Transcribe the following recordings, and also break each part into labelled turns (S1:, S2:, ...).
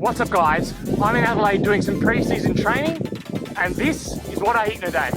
S1: What's up guys, I'm in Adelaide doing some pre-season training and this is what I eat in a day.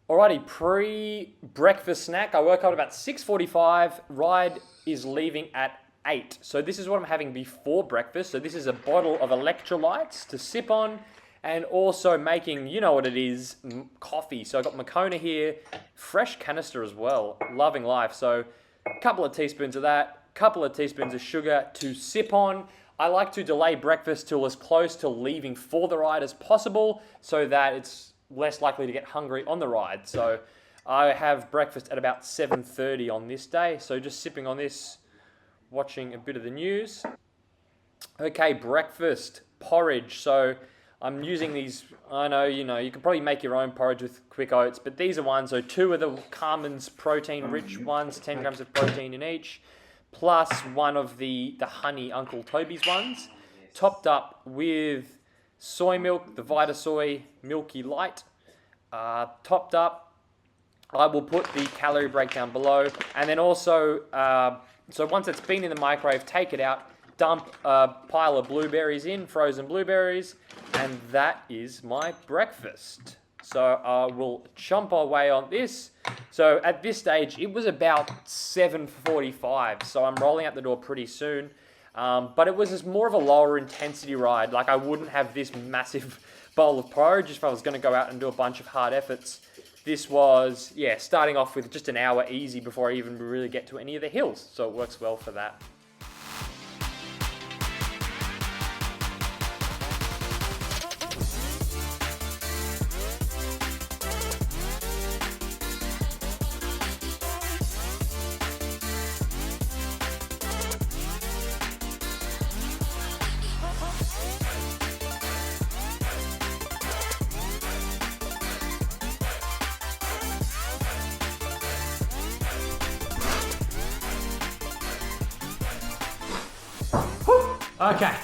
S1: Alrighty, pre-breakfast snack. I woke up at about 6:45, ride is leaving at 8. So this is what I'm having before breakfast. So this is a bottle of electrolytes to sip on. And also making, you know what it is, coffee. So I got Moccona here, fresh canister as well, loving life. So a couple of teaspoons of that, couple of teaspoons of sugar to sip on. I like to delay breakfast till as close to leaving for the ride as possible so that it's less likely to get hungry on the ride. So I have breakfast at about 7:30 on this day. So just sipping on this, watching a bit of the news. Okay, breakfast, porridge. So I'm using these, I know, you can probably make your own porridge with quick oats, but these are ones, so 2 of the Carmen's protein-rich ones, 10 grams of protein in each, plus one of the honey Uncle Toby's ones, topped up with soy milk, the Vita Soy Milky Light, topped up. I will put the calorie breakdown below, and then also, so once it's been in the microwave, take it out, dump a pile of blueberries in, frozen blueberries, and that is my breakfast. So I will chomp away on this. So at this stage, it was about 7:45, so I'm rolling out the door pretty soon. But it was just more of a lower intensity ride. Like I wouldn't have this massive bowl of porridge if I was gonna go out and do a bunch of hard efforts. This was, yeah, starting off with just an hour easy before I even really get to any of the hills. So it works well for that. Okay,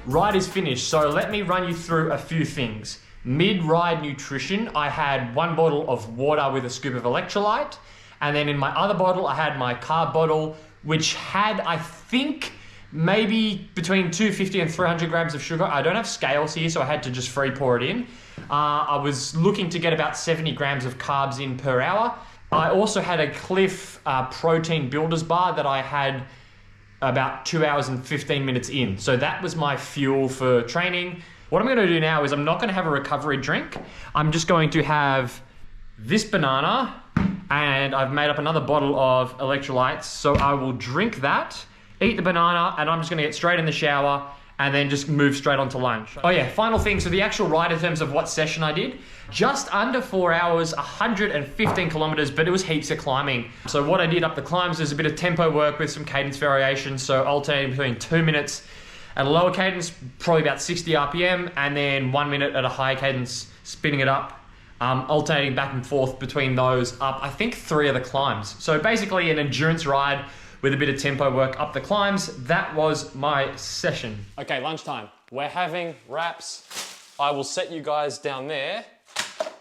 S1: ride is finished, so let me run you through a few things. Mid-ride nutrition, I had 1 bottle of water with a scoop of electrolyte, and then in my other bottle, I had my carb bottle, which had, I think, maybe between 250 and 300 grams of sugar. I don't have scales here, so I had to just free pour it in. I was looking to get about 70 grams of carbs in per hour. I also had a Cliff protein builders bar that I had about 2 hours and 15 minutes in. So that was my fuel for training. What I'm gonna do now is I'm not gonna have a recovery drink. I'm just going to have this banana and I've made up another bottle of electrolytes. So I will drink that, eat the banana, and I'm just gonna get straight in the shower and then just move straight on to lunch. Oh yeah, final thing, so the actual ride in terms of what session I did, just under 4 hours, 115 kilometers, but it was heaps of climbing. So what I did up the climbs is a bit of tempo work with some cadence variation, so alternating between 2 minutes at a lower cadence, probably about 60 RPM, and then 1 minute at a high cadence, spinning it up, alternating back and forth between those up, I think 3 of the climbs. So basically an endurance ride with a bit of tempo work up the climbs. That was my session. Okay, lunchtime. We're having wraps. I will set you guys down there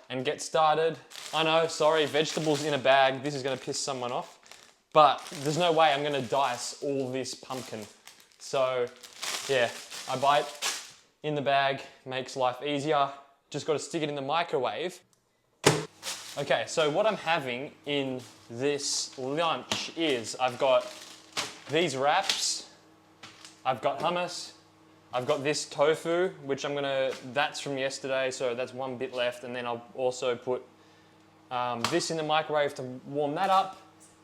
S1: and get started. I know, sorry, vegetables in a bag. This is gonna piss someone off, but there's no way I'm gonna dice all this pumpkin. So yeah, I bite in the bag, makes life easier. Just gotta stick it in the microwave. Okay, so what I'm having in this lunch is I've got these wraps, I've got hummus, I've got this tofu, which that's from yesterday, so that's 1 bit left, and then I'll also put this in the microwave to warm that up,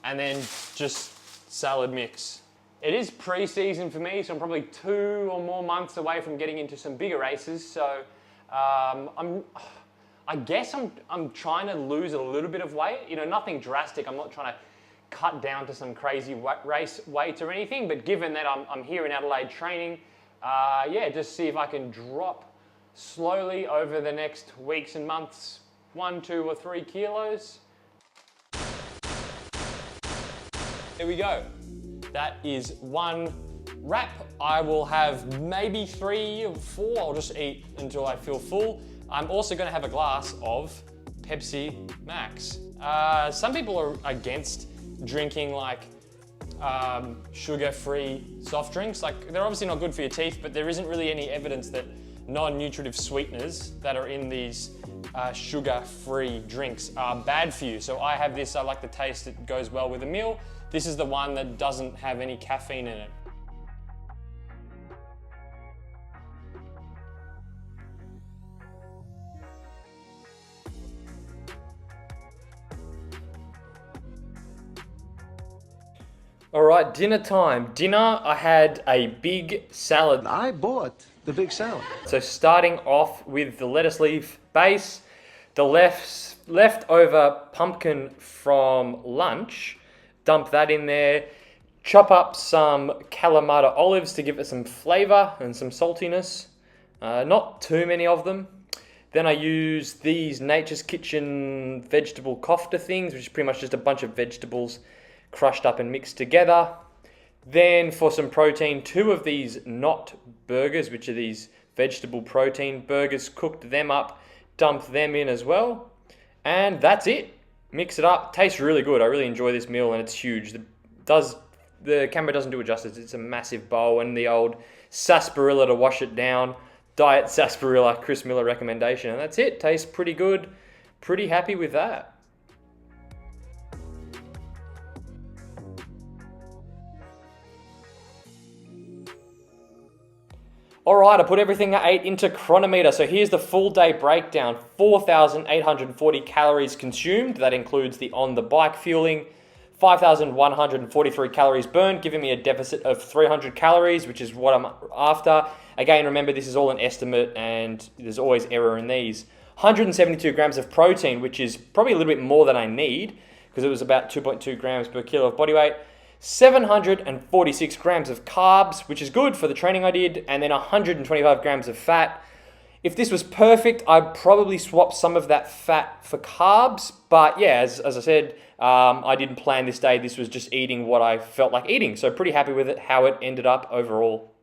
S1: and then just salad mix. It is pre-season for me, so I'm probably 2 or more months away from getting into some bigger races, so I guess I'm trying to lose a little bit of weight. Nothing drastic. I'm not trying to cut down to some crazy race weight or anything, but given that I'm here in Adelaide training, yeah, just see if I can drop slowly over the next weeks and months, 1, 2, or 3 kilos. There we go. That is 1 wrap. I will have maybe 3 or 4. I'll just eat until I feel full.
S2: I'm also going to have a glass of Pepsi Max. Some people are against drinking like sugar-free soft drinks. Like, they're obviously not good for your teeth, but there isn't really any evidence that non-nutritive sweeteners that are in these sugar-free drinks are bad for you. So I have this, I like the taste, it goes well with a meal. This is the one that doesn't have any caffeine in it. All right, dinner time. Dinner, I had a big salad.
S3: I bought the big salad.
S2: So starting off with the lettuce leaf base, the leftover pumpkin from lunch, dump that in there, chop up some Kalamata olives to give it some flavor and some saltiness. Not too many of them. Then I use these Nature's Kitchen vegetable kofta things, which is pretty much just a bunch of vegetables crushed up and mixed together. Then for some protein, 2 of these Not burgers, which are these vegetable protein burgers, cooked them up, dumped them in as well. And that's it. Mix it up. Tastes really good. I really enjoy this meal and it's huge. The camera doesn't do it justice. It's a massive bowl and the old sarsaparilla to wash it down. Diet sarsaparilla, Chris Miller recommendation. And that's it. Tastes pretty good. Pretty happy with that. All right, I put everything I ate into Chronometer. So here's the full day breakdown. 4,840 calories consumed. That includes the on the bike fueling. 5,143 calories burned, giving me a deficit of 300 calories, which is what I'm after. Again, remember, this is all an estimate and there's always error in these. 172 grams of protein, which is probably a little bit more than I need because it was about 2.2 grams per kilo of body weight. 746 grams of carbs, which is good for the training I did, and then 125 grams of fat. If this was perfect, I'd probably swap some of that fat for carbs, but yeah, as I said, I didn't plan this day. This was just eating what I felt like eating, so pretty happy with it, how it ended up overall.